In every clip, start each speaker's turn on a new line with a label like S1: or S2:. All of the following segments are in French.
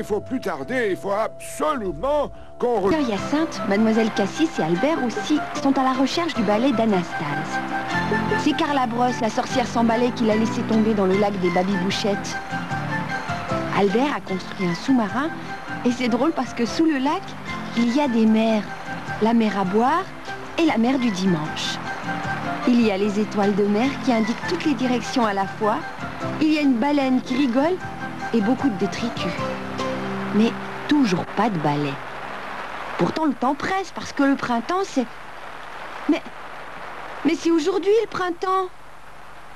S1: Il faut plus tarder, il faut absolument qu'on...
S2: Hyacinthe, Mademoiselle Cassis et Albert aussi sont à la recherche du balai d'Anastase. C'est Carla Brosse, la sorcière sans balai, qui l'a laissé tomber dans le lac des Babybouchettes. Albert a construit un sous-marin et c'est drôle parce que sous le lac, il y a des mers. La mer à boire et la mer du dimanche. Il y a les étoiles de mer qui indiquent toutes les directions à la fois. Il y a une baleine qui rigole et beaucoup de détritus. Mais toujours pas de balai. Pourtant le temps presse parce que le printemps c'est... Mais c'est aujourd'hui le printemps.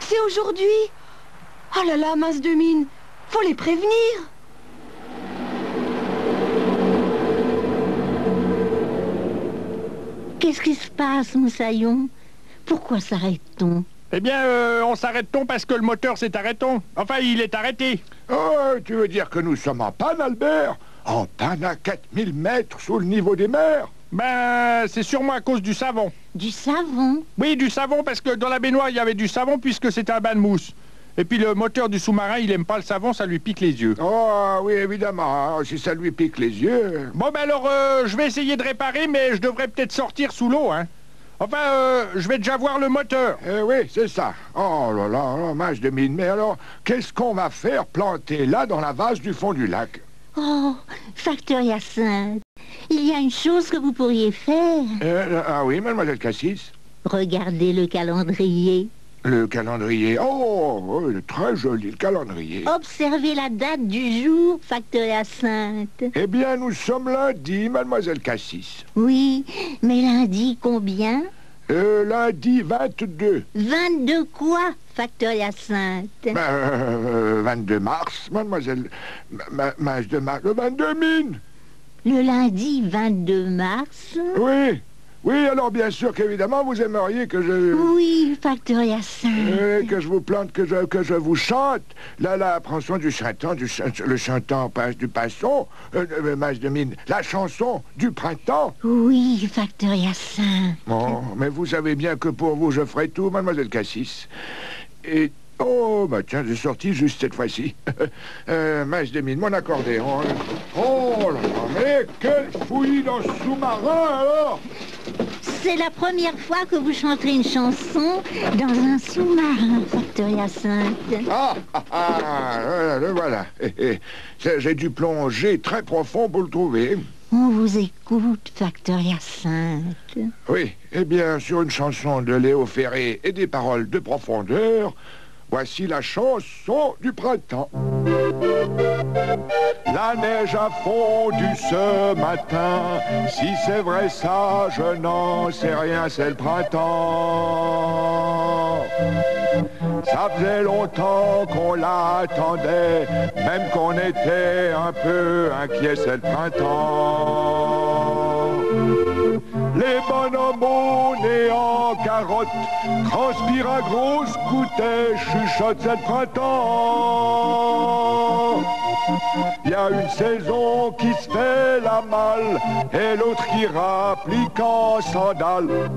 S2: C'est aujourd'hui. Oh là là, mince de mine. Faut les prévenir.
S3: Qu'est-ce qui se passe, Moussaillon? Pourquoi s'arrête-t-on?
S4: Eh bien, on s'arrête-t-on parce que le moteur s'est arrêté. Enfin, il est arrêté.
S1: Oh, tu veux dire que nous sommes en panne, Albert? En panne à 4000 mètres sous le niveau des mers?
S4: Ben, c'est sûrement à cause du savon.
S3: Du savon?
S4: Oui, du savon, parce que dans la baignoire, il y avait du savon puisque c'était un bain de mousse. Et puis le moteur du sous-marin, il aime pas le savon, ça lui pique les yeux.
S1: Oh, oui, évidemment, hein, si ça lui pique les yeux...
S4: Bon, ben alors, je vais essayer de réparer, mais je devrais peut-être sortir sous l'eau, hein. Enfin, je vais déjà voir le moteur.
S1: Oui, c'est ça. Oh là là, oh, mince de mine. Mais alors, qu'est-ce qu'on va faire planter là dans la vase du fond du lac?
S3: Oh, Facteur Hyacinthe, il y a une chose que vous pourriez faire.
S1: Ah oui, mademoiselle Cassis?
S3: Regardez le calendrier.
S1: Le calendrier. Oh, très joli, le calendrier.
S3: Observez la date du jour, Facteur Hyacinthe.
S1: Eh bien, nous sommes lundi, mademoiselle Cassis.
S3: Oui, mais lundi combien?
S1: Lundi 22.
S3: 22 quoi, Facteur Hyacinthe?
S1: 22 mars, mademoiselle... Mince de mars, le 22 mine.
S3: Le lundi 22 mars?
S1: Oui. Oui, alors bien sûr qu'évidemment, vous aimeriez que je...
S3: Oui, Facteur Hyacinthe.
S1: Que je vous plante, que je vous chante. La chanson du chantant, le chantant passe du passon, mince de mine, la chanson du printemps.
S3: Oui, Facteur Hyacinthe.
S1: Bon, mais vous savez bien que pour vous, je ferai tout, mademoiselle Cassis. Et... Oh, bah tiens, j'ai sorti juste cette fois-ci. Mince de mine, mon accordéon. Oh là là, mais quelle fouillis dans ce sous-marin, alors!
S3: C'est la première fois que vous chanterez une chanson dans un sous-marin, Facteur Hyacinthe.
S1: Le voilà. J'ai dû plonger très profond pour le trouver.
S3: On vous écoute, Facteur Hyacinthe.
S1: Oui, eh bien, sur une chanson de Léo Ferré et des paroles de profondeur, voici la chanson du printemps. La neige a fondu ce matin, si c'est vrai ça, je n'en sais rien, c'est le printemps. Ça faisait longtemps qu'on l'attendait, même qu'on était un peu inquiet, c'est le printemps. Les bonhommes au nez en carotte transpirent à grosses gouttées, chuchotent, c'est le printemps. Il y a une saison qui se fait la malle et l'autre qui rapplique en sandales.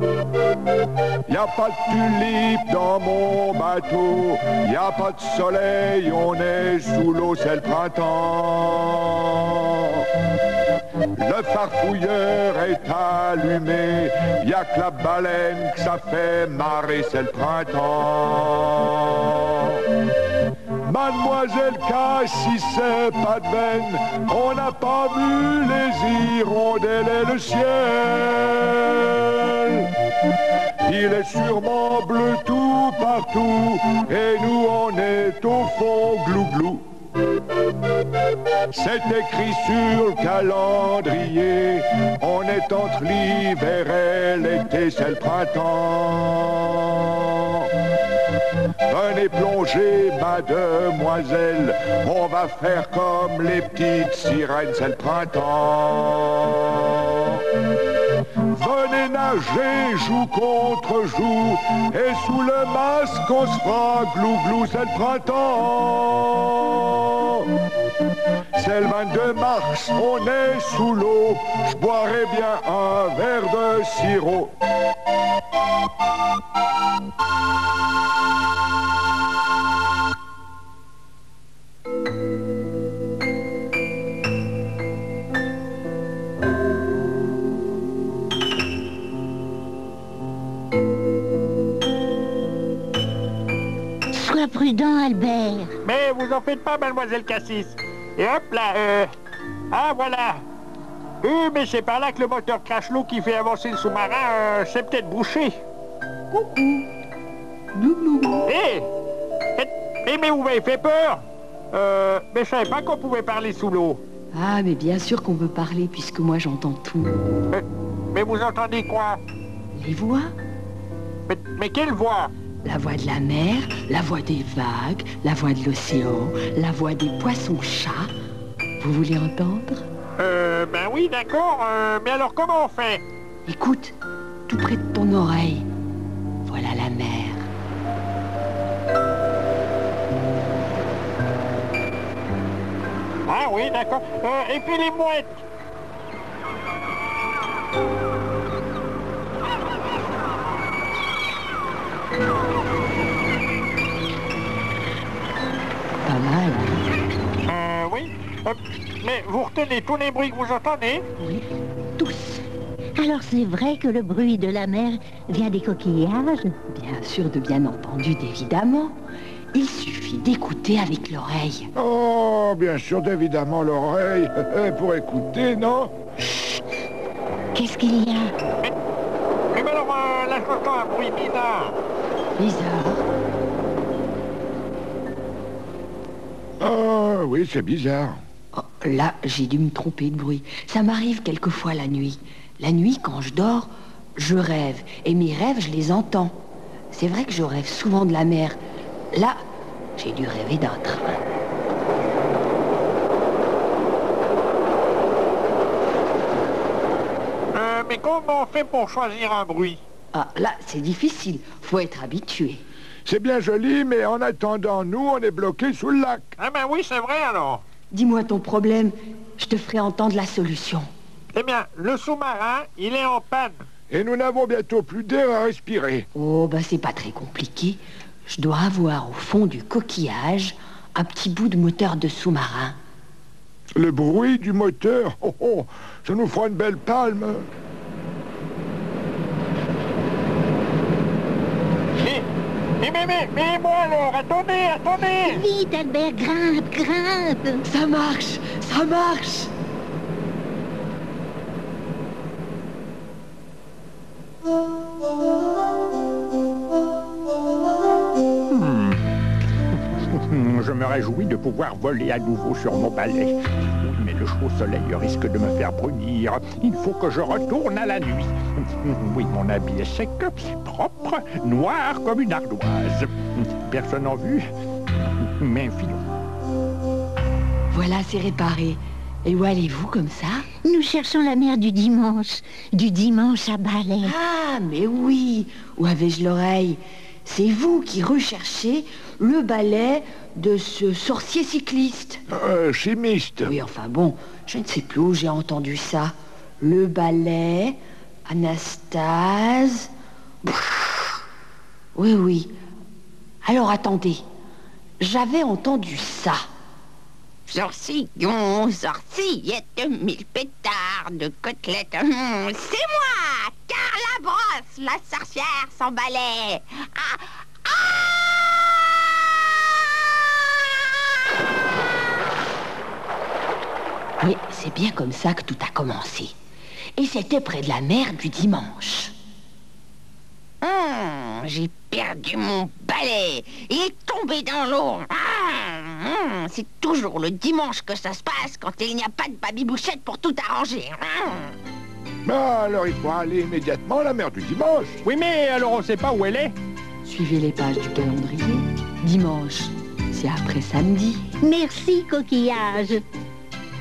S1: Il n'y a pas de tulipe dans mon bateau, il n'y a pas de soleil, on est sous l'eau, c'est le printemps. Le farfouilleur est allumé, il n'y a que la baleine que ça fait marrer, c'est le printemps. Mademoiselle Cassis, c'est pas de veine, on n'a pas vu les hirondelles et le ciel. Il est sûrement bleu tout partout, et nous on est au fond glou-glou. C'est écrit sur le calendrier, on est entre l'hiver et l'été, c'est le printemps. Venez plonger, mademoiselle, on va faire comme les petites sirènes, c'est le printemps. Venez nager joue contre joue, et sous le masque on se fera glou-glou, c'est le printemps. C'est le 22 mars, on est sous l'eau, je boirais bien un verre de sirop.
S3: prudent, Albert.
S5: Mais vous en faites pas, mademoiselle Cassis. Et hop là, ah voilà. Mais c'est par là que le moteur crache l'eau qui fait avancer le sous-marin, c'est peut-être bouché.
S2: Coucou. Glouglou.
S5: Mais vous m'avez fait peur. Mais je savais pas qu'on pouvait parler sous l'eau.
S2: Ah, mais bien sûr qu'on peut parler, puisque moi j'entends tout.
S5: Mais vous entendez quoi?
S2: Les voix.
S5: Mais quelle voix?
S2: La voix de la mer, la voix des vagues, la voix de l'océan, la voix des poissons-chats. Vous voulez entendre?
S5: Ben oui, d'accord. Mais alors comment on fait?
S2: Écoute, tout près de ton oreille. Voilà la mer.
S5: Ah oui, d'accord. Et puis les mouettes?
S2: Pas mal.
S5: Oui. Mais vous retenez tous les bruits que vous entendez?
S2: Oui, tous.
S3: Alors c'est vrai que le bruit de la mer vient des coquillages?
S2: Bien sûr, de bien entendu, évidemment. Il suffit d'écouter avec l'oreille.
S1: Oh, bien sûr, évidemment, l'oreille, pour écouter, non?
S3: Qu'est-ce qu'il y a?
S5: Mais alors, là, j'entends un bruit bizarre.
S2: Bizarre.
S1: Ah, oui, c'est bizarre.
S2: Oh, là, j'ai dû me tromper de bruit. Ça m'arrive quelquefois la nuit. La nuit, quand je dors, je rêve. Et mes rêves, je les entends. C'est vrai que je rêve souvent de la mer. Là, j'ai dû rêver d'un train.
S5: Mais comment on fait pour choisir un bruit?
S2: Ah, là, c'est difficile. Faut être habitué.
S1: C'est bien joli, mais en attendant, nous, on est bloqués sous le lac.
S5: Ah ben oui, c'est vrai alors.
S2: Dis-moi ton problème. Je te ferai entendre la solution.
S5: Eh bien, le sous-marin, il est en panne.
S1: Et nous n'avons bientôt plus d'air à respirer.
S2: Oh, bah c'est pas très compliqué. Je dois avoir au fond du coquillage un petit bout de moteur de sous-marin.
S1: Le bruit du moteur, oh, oh, ça nous fera une belle palme.
S5: Mais moi alors, attendez.
S3: Vite, Albert, grimpe.
S2: Ça marche, ça marche.
S4: Je me réjouis de pouvoir voler à nouveau sur mon balai. Oui, mais le chaud soleil risque de me faire brunir. Il faut que je retourne à la nuit. Oui, mon habit est sec, propre, noir comme une ardoise. Personne en vue, mais filons.
S2: Voilà, c'est réparé. Et où allez-vous comme ça?
S3: Nous cherchons la mer du dimanche à balai.
S2: Ah, mais oui. Où avais-je l'oreille? C'est vous qui recherchez le balai de ce sorcier cycliste.
S1: Chimiste.
S2: Oui, enfin bon, je ne sais plus où j'ai entendu ça. Le balai, Anastase... Oui. Alors attendez, j'avais entendu ça.
S6: Sorcillon, sorcillette, mille pétards de côtelettes. C'est moi, Carla Brosse, la sorcière sans balai.
S2: Oui, c'est bien comme ça que tout a commencé. Et c'était près de la mer du dimanche.
S6: J'ai perdu mon balai. Il est tombé dans l'eau. C'est toujours le dimanche que ça se passe quand il n'y a pas de babybouchette pour tout arranger.
S1: Alors il faut aller immédiatement à la mer du dimanche.
S4: Oui, mais alors on sait pas où elle est.
S2: Suivez les pages du calendrier. Dimanche, c'est après samedi.
S3: Merci, coquillage.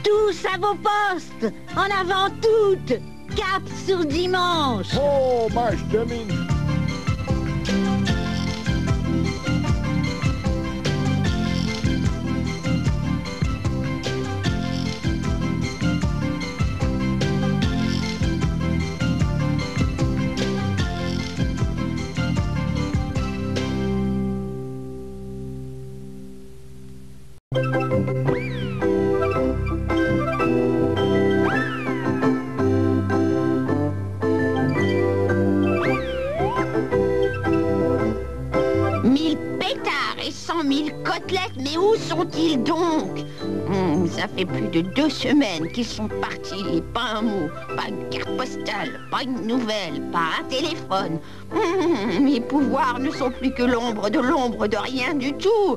S3: Tous à vos postes. En avant toutes. Cap sur dimanche.
S1: Oh, ma stemine.
S6: 000 côtelettes, mais où sont-ils donc? Ça fait plus de 2 semaines qu'ils sont partis, et pas un mot, pas une carte postale, pas une nouvelle, pas un téléphone. Mes pouvoirs ne sont plus que l'ombre de rien du tout.